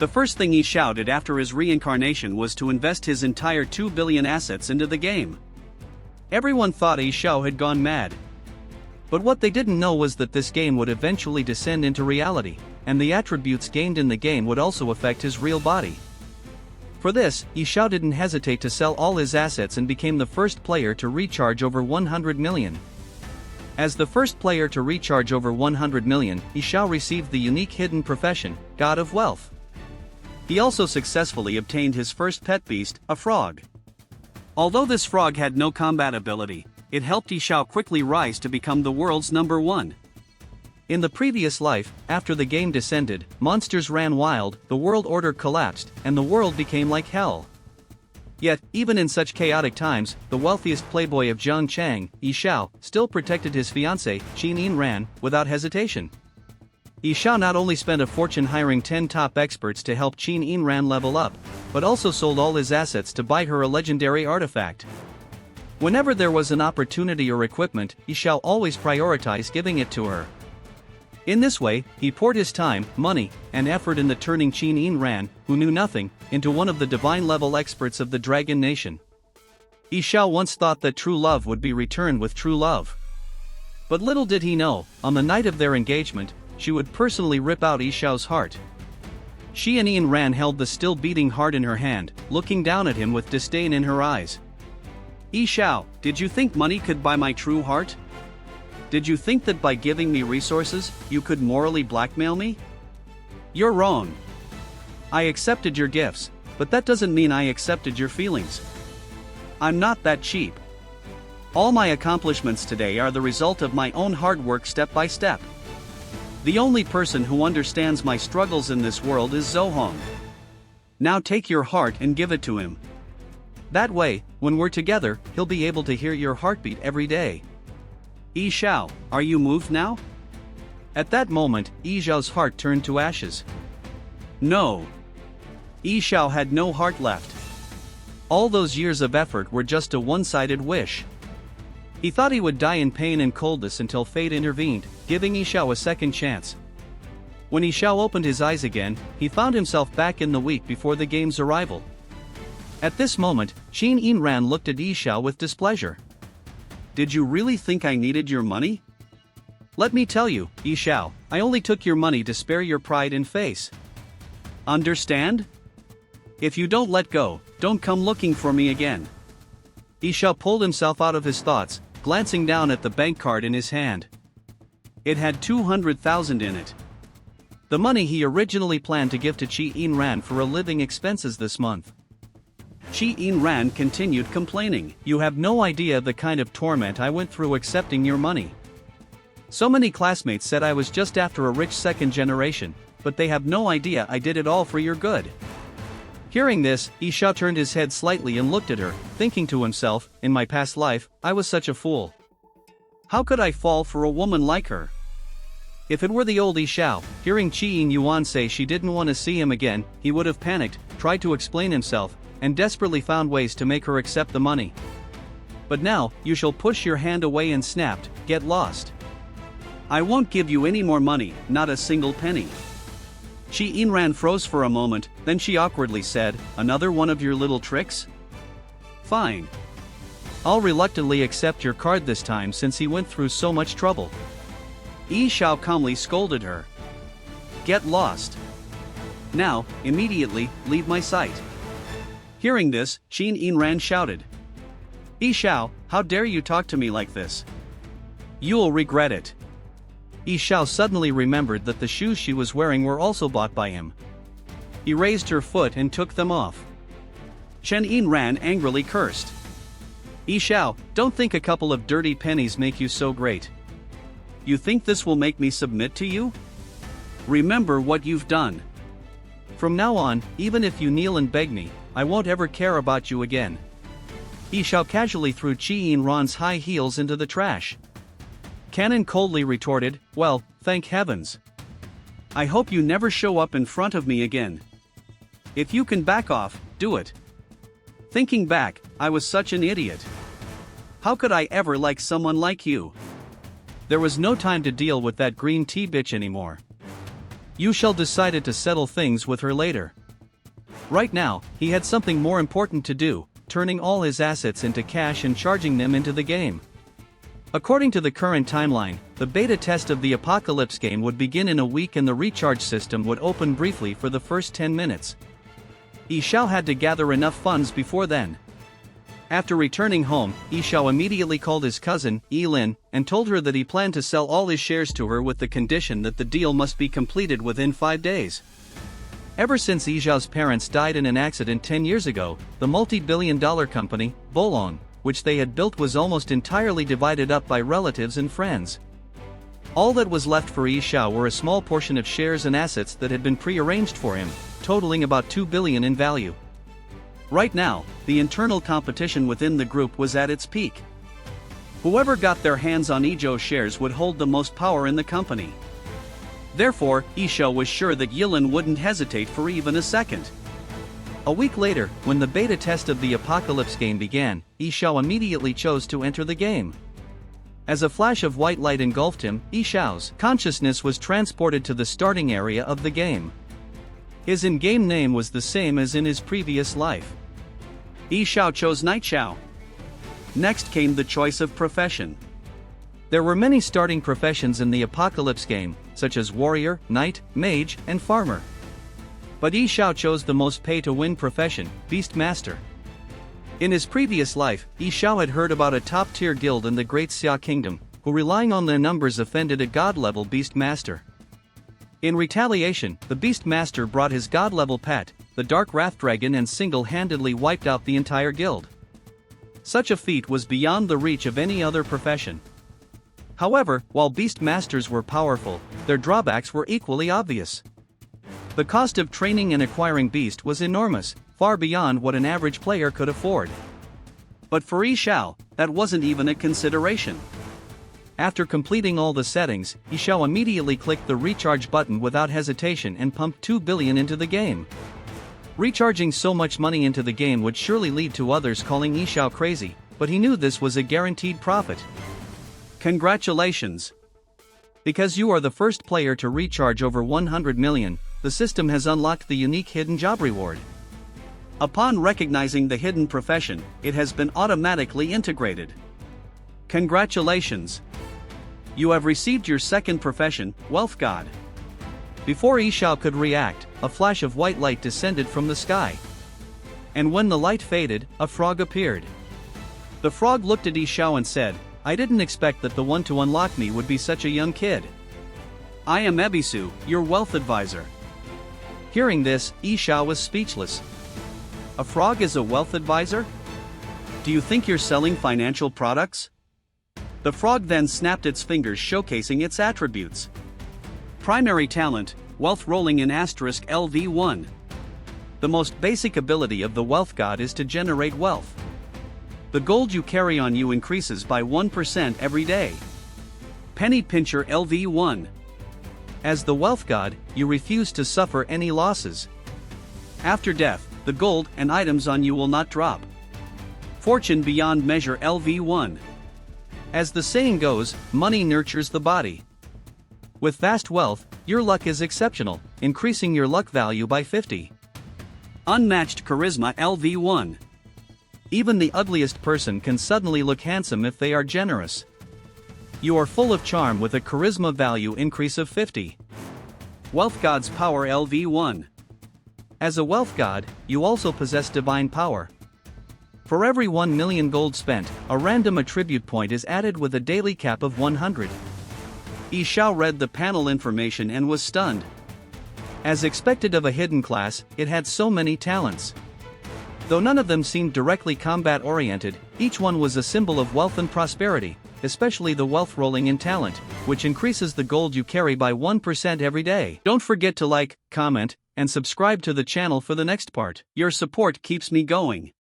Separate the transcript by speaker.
Speaker 1: The first thing he shouted after his reincarnation was to invest his entire 2 billion assets into the game. Everyone thought Yi Xiao had gone mad. But what they didn't know was that this game would eventually descend into reality, and the attributes gained in the game would also affect his real body. For this, Yi Xiao didn't hesitate to sell all his assets and became the first player to recharge over 100 million. As the first player to recharge over 100 million, Yi Xiao received the unique hidden profession, God of Wealth. He also successfully obtained his first pet beast, a frog. Although this frog had no combat ability, it helped Yi Xiao quickly rise to become the world's #1. In the previous life, after the game descended, monsters ran wild, the world order collapsed, and the world became like hell. Yet, even in such chaotic times, the wealthiest playboy of Zhangchang, Yi Xiao, still protected his fiancée, Qin Yinran, without hesitation. Yi Xiao not only spent a fortune hiring 10 top experts to help Qin Yinran level up, but also sold all his assets to buy her a legendary artifact. Whenever there was an opportunity or equipment, Yi Xiao always prioritized giving it to her. In this way, he poured his time, money, and effort into turning Qin Yinran, who knew nothing, into one of the divine-level experts of the Dragon Nation. Yi Xiao once thought that true love would be returned with true love. But little did he know, on the night of their engagement, she would personally rip out Yi Xiao's heart. Qin Yinran held the still beating heart in her hand, looking down at him with disdain in her eyes. Yi Xiao, did you think money could buy my true heart? Did you think that by giving me resources, you could morally blackmail me? You're wrong. I accepted your gifts, but that doesn't mean I accepted your feelings. I'm not that cheap. All my accomplishments today are the result of my own hard work step by step. The only person who understands my struggles in this world is Zohong. Now take your heart and give it to him. That way, when we're together, he'll be able to hear your heartbeat every day. Yi Xiao, are you moved now? At that moment, Yi Xiao's heart turned to ashes. No. Yi Xiao had no heart left. All those years of effort were just a one-sided wish. He thought he would die in pain and coldness until fate intervened, giving Yi Xiao a second chance. When Yi Xiao opened his eyes again, he found himself back in the week before the game's arrival. At this moment, Qin Yinran looked at Yi Xiao with displeasure. Did you really think I needed your money? Let me tell you, Yi Xiao, I only took your money to spare your pride and face. Understand? If you don't let go, don't come looking for me again. Yi Xiao pulled himself out of his thoughts, glancing down at the bank card in his hand. It had 200,000 in it. The money he originally planned to give to Qin Yinran for a living expenses this month. Qin Yinran continued complaining. You have no idea the kind of torment I went through accepting your money. So many classmates said I was just after a rich second generation, but they have no idea I did it all for your good. Hearing this, Yi Xiao turned his head slightly and looked at her, thinking to himself, in my past life, I was such a fool. How could I fall for a woman like her? If it were the old Yi Xiao, hearing Qin Yuan say she didn't want to see him again, he would have panicked, tried to explain himself, and desperately found ways to make her accept the money. But now, you shall push your hand away and snapped, get lost. I won't give you any more money, not a single penny. Qin Yinran froze for a moment, then she awkwardly said, another one of your little tricks? Fine. I'll reluctantly accept your card this time since he went through so much trouble. Yi Xiao calmly scolded her. Get lost. Now, immediately, leave my sight. Hearing this, Qin Yinran shouted. Yi Xiao, how dare you talk to me like this? You'll regret it. Yi Xiao suddenly remembered that the shoes she was wearing were also bought by him. He raised her foot and took them off. Qin Yinran angrily cursed. Yi Xiao, don't think a couple of dirty pennies make you so great. You think this will make me submit to you? Remember what you've done. From now on, even if you kneel and beg me, I won't ever care about you again. Yi Xiao casually threw Qin Yinran's high heels into the trash. Canon coldly retorted, well, thank heavens. I hope you never show up in front of me again. If you can back off, do it. Thinking back, I was such an idiot. How could I ever like someone like you? There was no time to deal with that green tea bitch anymore. Yu Xiao decided to settle things with her later. Right now, he had something more important to do, turning all his assets into cash and charging them into the game. According to the current timeline, the beta test of the Apocalypse game would begin in a week and the recharge system would open briefly for the first 10 minutes. Yi Xiao had to gather enough funds before then. After returning home, Yi Xiao immediately called his cousin, Yi Lin, and told her that he planned to sell all his shares to her with the condition that the deal must be completed within 5 days. Ever since Yi Xiao's parents died in an accident 10 years ago, the multi-billion-dollar company, Bolong, which they had built was almost entirely divided up by relatives and friends. All that was left for Yi Xiao were a small portion of shares and assets that had been pre-arranged for him, totaling about 2 billion in value. Right now, the internal competition within the group was at its peak. Whoever got their hands on Yi Xiao's shares would hold the most power in the company. Therefore, Yi Xiao was sure that Yilin wouldn't hesitate for even a second. A week later, when the beta test of the Apocalypse game began, Yi Xiao immediately chose to enter the game. As a flash of white light engulfed him, Yi Xiao's consciousness was transported to the starting area of the game. His in-game name was the same as in his previous life. Yi Xiao chose Night Xiao. Next came the choice of profession. There were many starting professions in the Apocalypse game, such as warrior, knight, mage, and farmer. But Yi Xiao chose the most pay-to-win profession, Beast Master. In his previous life, Yi Xiao had heard about a top-tier guild in the Great Xia Kingdom, who relying on their numbers offended a god-level Beast Master. In retaliation, the Beast Master brought his god-level pet, the Dark Wrath Dragon, and single-handedly wiped out the entire guild. Such a feat was beyond the reach of any other profession. However, while Beast Masters were powerful, their drawbacks were equally obvious. The cost of training and acquiring Beast was enormous, far beyond what an average player could afford. But for Yi Xiao, that wasn't even a consideration. After completing all the settings, Yi Xiao immediately clicked the recharge button without hesitation and pumped 2 billion into the game. Recharging so much money into the game would surely lead to others calling Yi Xiao crazy, but he knew this was a guaranteed profit. Congratulations! Because you are the first player to recharge over 100 million, the system has unlocked the unique hidden job reward. Upon recognizing the hidden profession, it has been automatically integrated. Congratulations! You have received your second profession, Wealth God. Before Yi Xiao could react, a flash of white light descended from the sky. And when the light faded, a frog appeared. The frog looked at Yi Xiao and said, "I didn't expect that the one to unlock me would be such a young kid. I am Ebisu, your wealth advisor." Hearing this, Yi Xiao was speechless. A frog is a wealth advisor? Do you think you're selling financial products? The frog then snapped its fingers, showcasing its attributes. Primary talent, wealth rolling in * LV1. The most basic ability of the wealth god is to generate wealth. The gold you carry on you increases by 1% every day. Penny pincher LV1. As the wealth god, you refuse to suffer any losses. After death, the gold and items on you will not drop. Fortune beyond measure LV1. As the saying goes, money nurtures the body. With vast wealth, your luck is exceptional, increasing your luck value by 50. Unmatched charisma LV1. Even the ugliest person can suddenly look handsome if they are generous. You are full of charm with a charisma value increase of 50. Wealth God's power LV1. As a wealth god, you also possess divine power. For every 1 million gold spent, a random attribute point is added with a daily cap of 100. Yi Xiao read the panel information and was stunned. As expected of a hidden class, it had so many talents. Though none of them seemed directly combat-oriented, each one was a symbol of wealth and prosperity, especially the wealth rolling in talent, which increases the gold you carry by 1% every day. Don't forget to like, comment, and subscribe to the channel for the next part. Your support keeps me going.